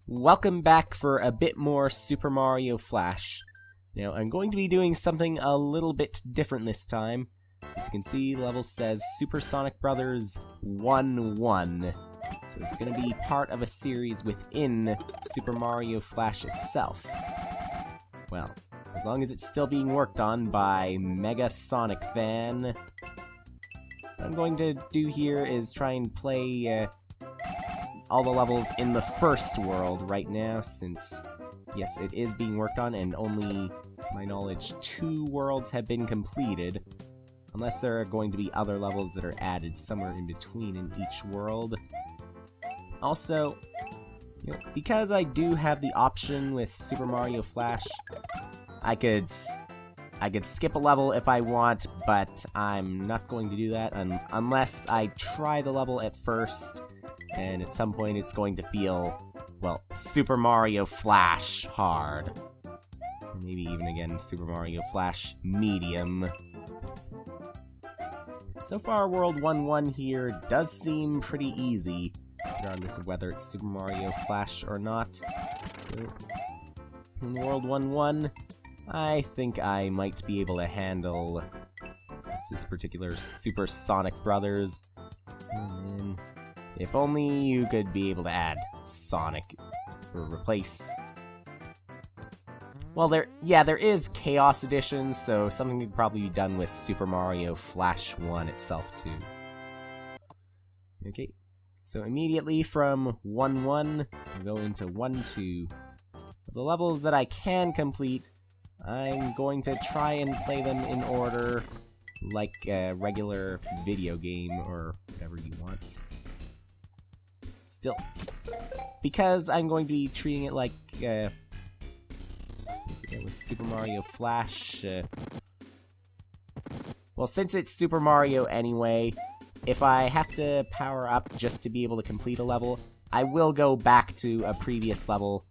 Welcome back for a bit more Super Mario Flash. Now, I'm going to be doing something a little bit different this time. As you can see, the level says Super Sonic Brothers 1-1. So it's going to be part of a series within Super Mario Flash itself. Well, as long as it's still being worked on by Mega Sonic Fan, what I'm going to do here is try and play all the levels in the first world right now, since, yes, it is being worked on, and only, to my knowledge, 2 worlds have been completed. Unless there are going to be other levels that are added somewhere in between in each world. Also, because I do have the option with Super Mario Flash, I could skip a level if I want, but I'm not going to do that unless I try the level at first, and at some point it's going to feel, well, Super Mario Flash hard. Or maybe even again, Super Mario Flash medium. So far, World 1-1 here does seem pretty easy, regardless of whether it's Super Mario Flash or not. So, in World 1-1, I think I might be able to handle this particular Super Sonic Brothers. And if only you could be able to add Sonic, or replace... Well, there is Chaos Edition, so something could probably be done with Super Mario Flash 1 itself, too. Okay, so immediately from 1-1, we'll go into 1-2. The levels that I can complete, I'm going to try and play them in order, like a regular video game, or whatever you want. Still, because I'm going to be treating it like, with Super Mario Flash, well, since it's Super Mario anyway, if I have to power up just to be able to complete a level, I will go back to a previous level,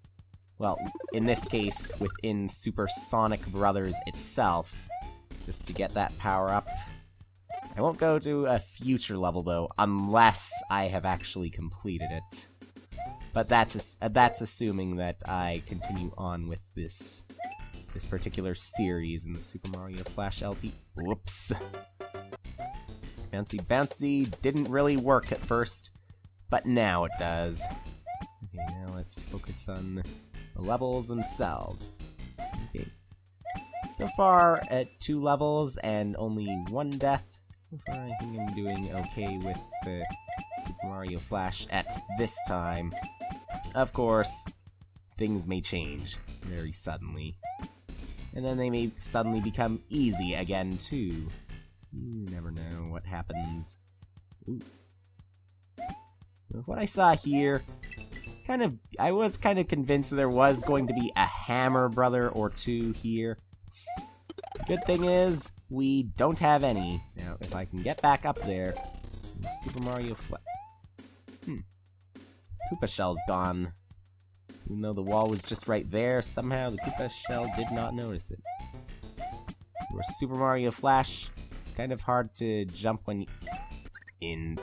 well, in this case, within Super Sonic Brothers itself, just to get that power up. I won't go to a future level, though, unless I have actually completed it. But that's assuming that I continue on with this particular series in the Super Mario Flash LP. Whoops. Bouncy Bouncy didn't really work at first, but now it does. Okay, now let's focus on the levels themselves. Okay. So far, at 2 levels and only 1 death, so far I think I'm doing okay with the Super Mario Flash at this time. Of course, things may change very suddenly. And then they may suddenly become easy again, too. You never know what happens. Ooh. What I saw here, I was kind of convinced there was going to be a Hammer Brother or 2 here. Good thing is, we don't have any. Now, if I can get back up there, Super Mario Flash... Koopa Shell's gone. Even though the wall was just right there, somehow the Koopa Shell did not notice it. For Super Mario Flash, it's kind of hard to jump when it's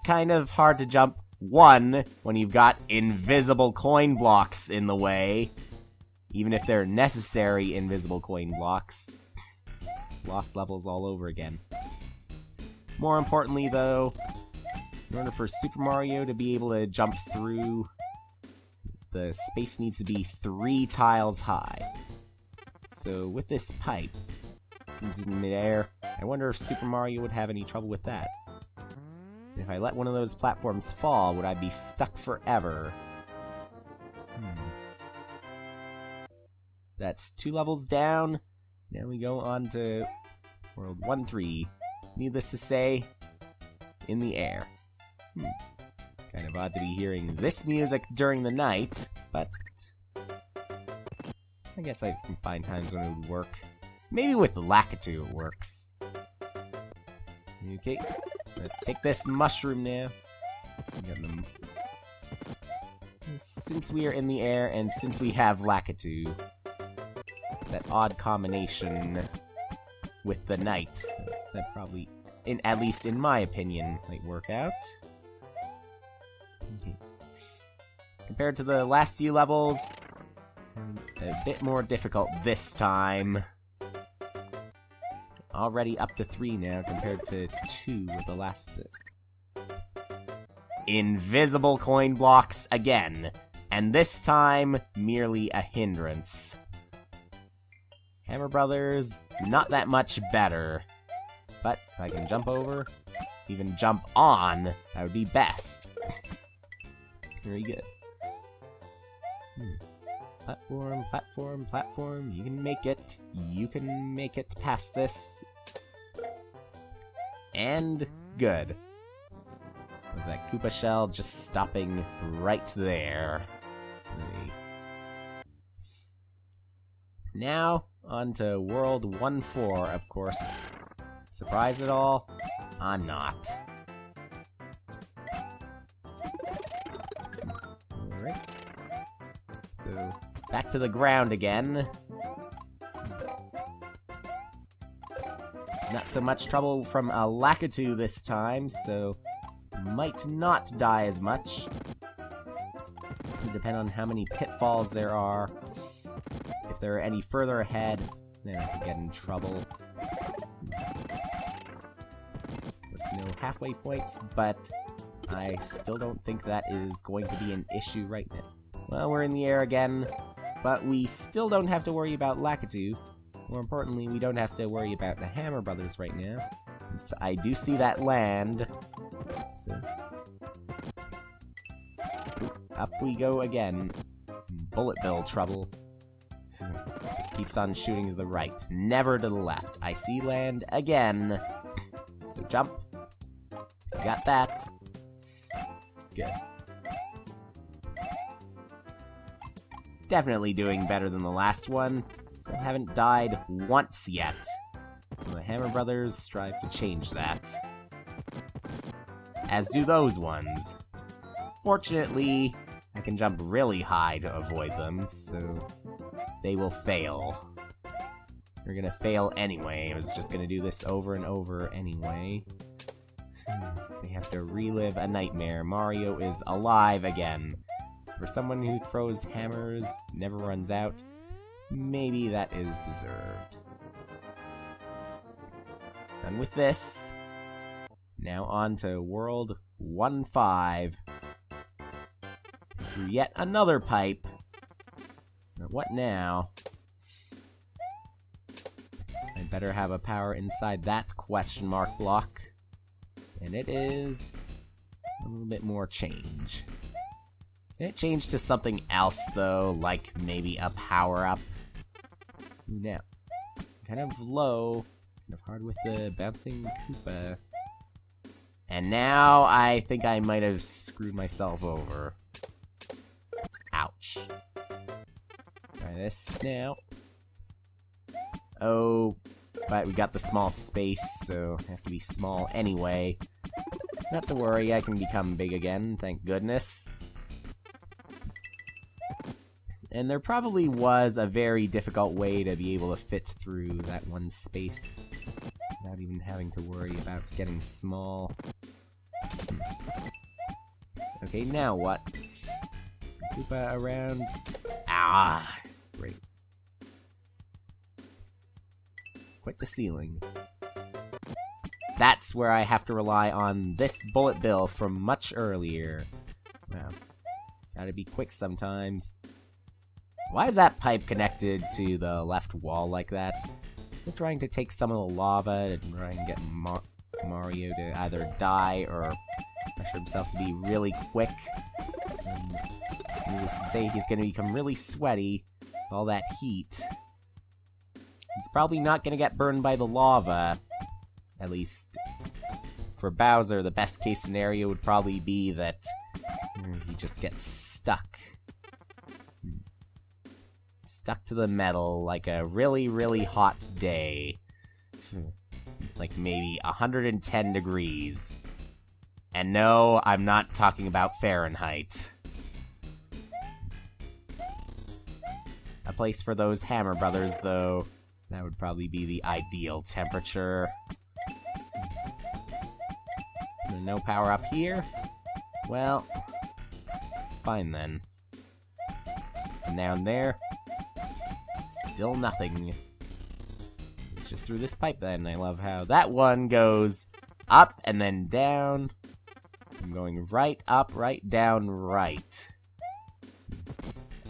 kind of hard to jump, one, when you've got invisible coin blocks in the way. Even if they're necessary invisible coin blocks. It's lost levels all over again. More importantly, though, in order for Super Mario to be able to jump through, the space needs to be 3 tiles high. So with this pipe, it's in midair, I wonder if Super Mario would have any trouble with that. If I let one of those platforms fall, would I be stuck forever? That's 2 levels down. Now we go on to World 1-3. Needless to say, in the air. Kind of odd to be hearing this music during the night, but I guess I can find times when it would work. Maybe with Lakitu it works. Okay, let's take this mushroom now. Since we are in the air, and since we have Lakitu, it's that odd combination with the night that probably, at least in my opinion, might work out. Okay. compared to the last few levels, a bit more difficult this time. Already up to 3 now, compared to 2 with the last... Invisible coin blocks again, and this time, merely a hindrance. Hammer Brothers, not that much better. But if I can jump over, even jump on, that would be best. Very good. Platform, platform, platform, you can make it. You can make it past this. And good. With that Koopa shell just stopping right there. Now, on to World 1-4, of course. Surprised at all? I'm not. Alright. So, back to the ground again. Not so much trouble from a Lakitu this time, so might not die as much. It'll depend on how many pitfalls there are. If there are any further ahead, then I could get in trouble. There's no halfway points, but I still don't think that is going to be an issue right now. Well, we're in the air again, but we still don't have to worry about Lakitu. More importantly, we don't have to worry about the Hammer Brothers right now. So I do see that land. So, up we go again. Bullet bill trouble. Just keeps on shooting to the right, never to the left. I see land again. So jump. Got that. Good. Definitely doing better than the last one. Still haven't died once yet. The Hammer Brothers strive to change that. As do those ones. Fortunately, I can jump really high to avoid them, so they will fail. They're gonna fail anyway. I was just gonna do this over and over anyway. They have to relive a nightmare. Mario is alive again. For someone who throws hammers, never runs out, maybe that is deserved. Done with this. Now on to World 1-5. Through yet another pipe. But what now? I better have a power inside that question mark block. And it is a little bit more change. Can it change to something else, though? Like maybe a power-up? Now, kind of low, kind of hard with the bouncing Koopa. And now I think I might have screwed myself over. Ouch. Try this now. Oh, but we got the small space, so I have to be small anyway. Not to worry, I can become big again, thank goodness. And there probably was a very difficult way to be able to fit through that one space without even having to worry about getting small. Okay, now what? Koopa around. Ah! Great. Quit the ceiling. That's where I have to rely on this bullet bill from much earlier. Wow. Gotta be quick sometimes. Why is that pipe connected to the left wall like that? I'm trying to take some of the lava and try and get Mario to either die or pressure himself to be really quick. Needless to say, he's going to become really sweaty with all that heat. He's probably not going to get burned by the lava. At least, for Bowser, the best case scenario would probably be that he just gets stuck. Stuck to the metal like a really, really hot day. Like maybe 110 degrees. And no, I'm not talking about Fahrenheit. A place for those Hammer Brothers, though. That would probably be the ideal temperature. No power up here? Well, fine then. And down there. Still nothing. It's just through this pipe then. I love how that one goes up and then down. I'm going right up, right down, right.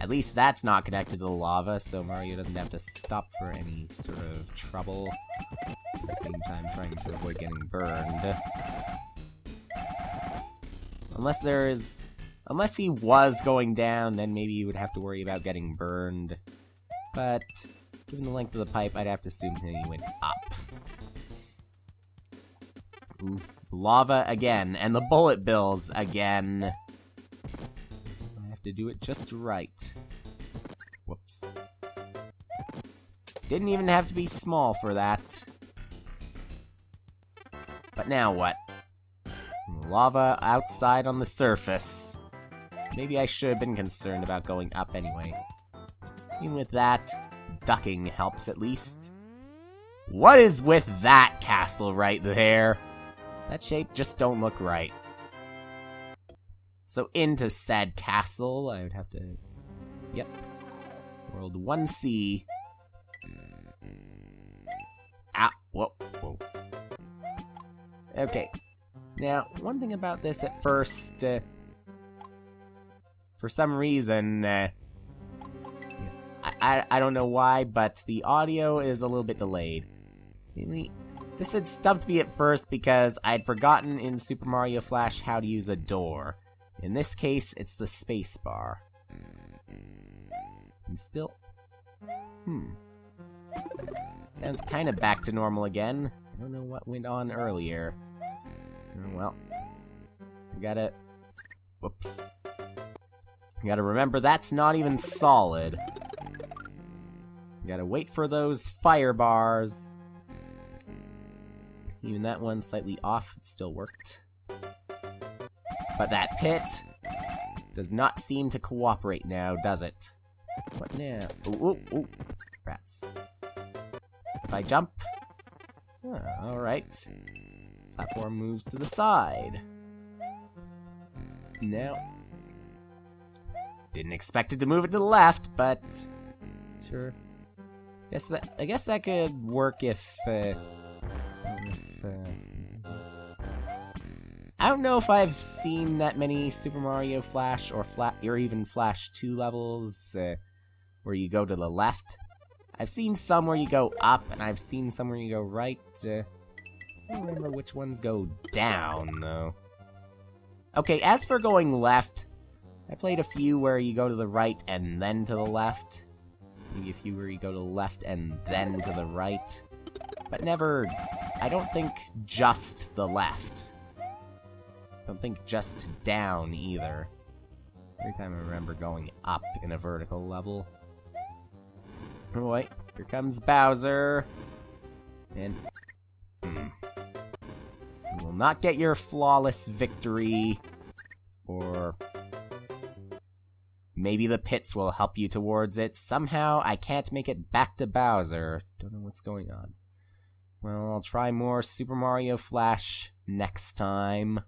At least that's not connected to the lava, so Mario doesn't have to stop for any sort of trouble. At the same time, trying to avoid getting burned. Unless he was going down, then maybe you would have to worry about getting burned. But, given the length of the pipe, I'd have to assume that he went up. Ooh, lava again, and the bullet bills again. I have to do it just right. Whoops. Didn't even have to be small for that. But now what? Lava outside on the surface. Maybe I should have been concerned about going up anyway. Even with that, ducking helps at least. What is with that castle right there? That shape just don't look right. So into said castle, I would have to... Yep. World 1C. Ah, whoa, whoa. Okay. Now, one thing about this at first, for some reason, I don't know why, but the audio is a little bit delayed. This had stumped me at first because I'd forgotten in Super Mario Flash how to use a door. In this case, it's the space bar. And still... Sounds kind of back to normal again. I don't know what went on earlier. Well, I gotta... Whoops. I gotta remember that's not even solid. I gotta wait for those fire bars. Even that one slightly off, it still worked. But that pit does not seem to cooperate now, does it? What now? Ooh, ooh, ooh. Rats. If I jump... Oh, alright. Platform moves to the side. Now... Didn't expect it to move it to the left, but... Sure. I guess that could work if I don't know if I've seen that many Super Mario Flash or even Flash 2 levels where you go to the left. I've seen some where you go up, and I've seen some where you go right. I don't remember which ones go down, though. Okay, as for going left, I played a few where you go to the right and then to the left. Maybe a few where you go to the left and then to the right. But never, I don't think just the left. Don't think just down either. Every time I remember going up in a vertical level. Oh wait, here comes Bowser. And... You will not get your flawless victory. Or... Maybe the pits will help you towards it. Somehow, I can't make it back to Bowser. Don't know what's going on. Well, I'll try more Super Mario Flash next time.